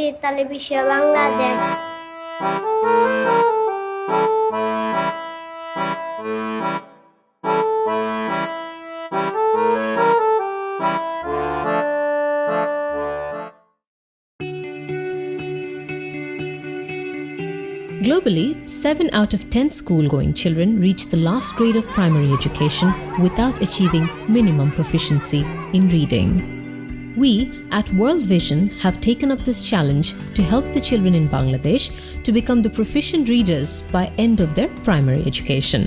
Italy বিশ্ব Bangladesh. Globally, 7 out of 10 school-going children reach the last grade of primary education without achieving minimum proficiency in reading. We at World Vision have taken up this challenge to help the children in Bangladesh to become the proficient readers by end of their primary education.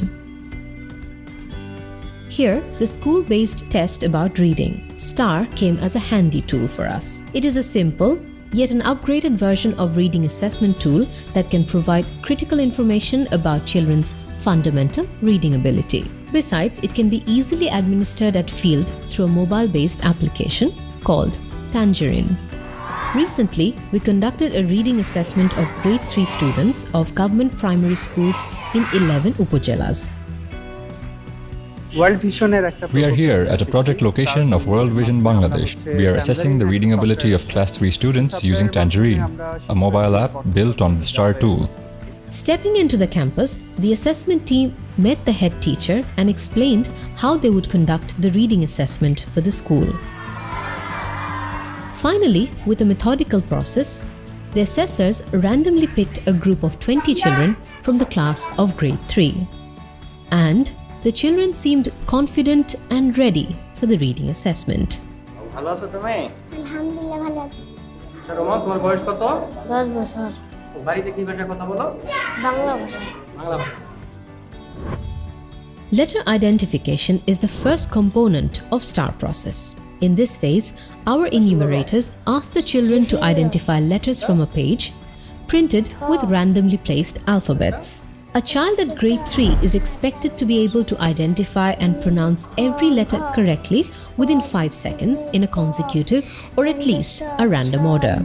Here, the school-based test about reading, STAR, came as a handy tool for us. It is a simple, yet an upgraded version of reading assessment tool that can provide critical information about children's fundamental reading ability. Besides, it can be easily administered at field through a mobile-based application called Tangerine. Recently, we conducted a reading assessment of grade 3 students of government primary schools in 11 upajelas. We are here at a project location of World Vision Bangladesh. We are assessing the reading ability of Class 3 students using Tangerine, a mobile app built on the STAR tool. Stepping into the campus, the assessment team met the head teacher and explained how they would conduct the reading assessment for the school. Finally, with a methodical process, the assessors randomly picked a group of 20 children from the class of grade 3. And the children seemed confident and ready for the reading assessment. ভালো আছো তুমি? আলহামদুলিল্লাহ ভালো আছি। Roman, তোমার বয়স কত? 10 বছর। বাড়িতে কি ভাষায় কথা বলো? বাংলা ভাষা। বাংলা ভাষা। Letter identification is the first component of STAR process. In this phase, our enumerators ask the children to identify letters from a page printed with randomly placed alphabets. A child at grade 3 is expected to be able to identify and pronounce every letter correctly within 5 seconds in a consecutive or at least a random order.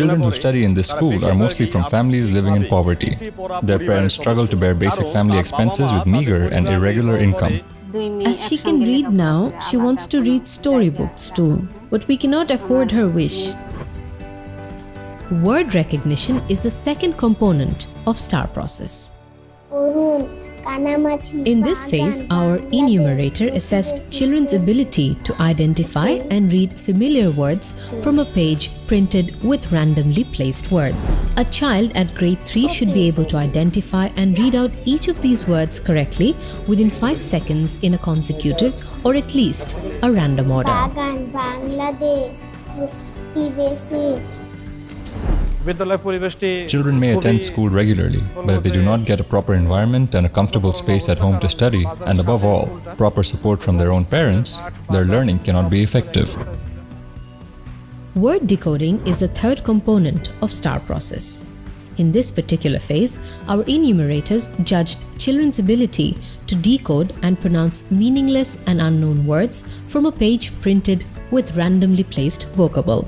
Children who study in this school are mostly from families living in poverty. Their parents struggle to bear basic family expenses with meager and irregular income. As she can read now, she wants to read storybooks too, but we cannot afford her wish. Word recognition is the second component of STAR process. In this phase, our enumerator assessed children's ability to identify and read familiar words from a page printed with randomly placed words. A child at grade 3 should be able to identify and read out each of these words correctly within 5 seconds in a consecutive or at least a random order. Children may attend school regularly, but if they do not get a proper environment and a comfortable space at home to study, and above all, proper support from their own parents, their learning cannot be effective. Word decoding is the third component of STAR process. In this particular phase, our enumerators judged children's ability to decode and pronounce meaningless and unknown words from a page printed with randomly placed vocable.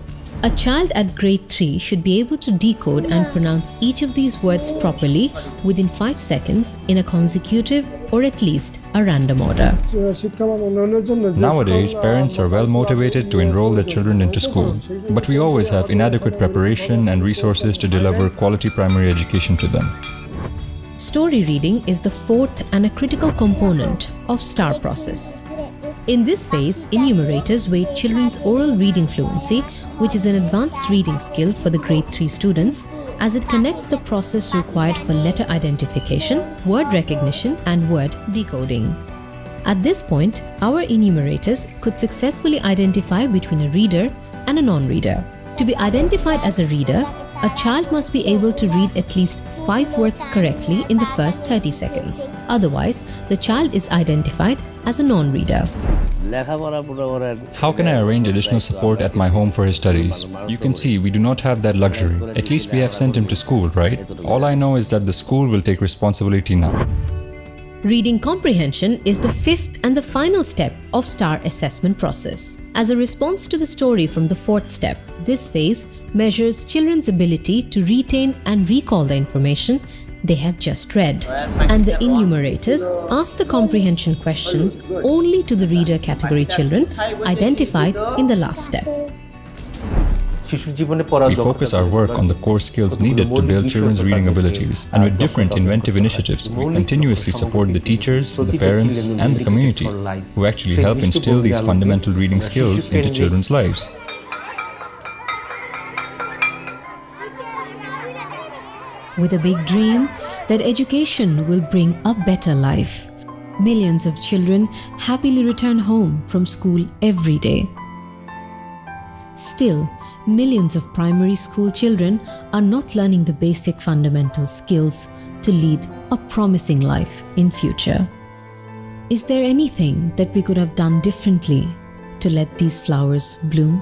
A child at grade 3 should be able to decode and pronounce each of these words properly within 5 seconds in a consecutive or at least a random order. Nowadays, parents are well motivated to enroll their children into school, but we always have inadequate preparation and resources to deliver quality primary education to them. Story reading is the fourth and a critical component of STAR process. In this phase, enumerators weight children's oral reading fluency, which is an advanced reading skill for the grade 3 students, as it connects the process required for letter identification, word recognition, and word decoding. At this point, our enumerators could successfully identify between a reader and a non-reader. To be identified as a reader, a child must be able to read at least 5 words correctly in the first 30 seconds. Otherwise, the child is identified as a non-reader. How can I arrange additional support at my home for his studies? You can see we do not have that luxury. At least we have sent him to school, right? All I know is that the school will take responsibility now. Reading comprehension is the fifth and the final step of STAR assessment process. As a response to the story from the fourth step, this phase measures children's ability to retain and recall the information they have just read, and the enumerators ask the comprehension questions only to the reader category children identified in the last step. We focus our work on the core skills needed to build children's reading abilities, and with different inventive initiatives, we continuously support the teachers, the parents, and the community who actually help instill these fundamental reading skills into children's lives. With a big dream that education will bring a better life, millions of children happily return home from school every day. Still, millions of primary school children are not learning the basic fundamental skills to lead a promising life in future. Is there anything that we could have done differently to let these flowers bloom?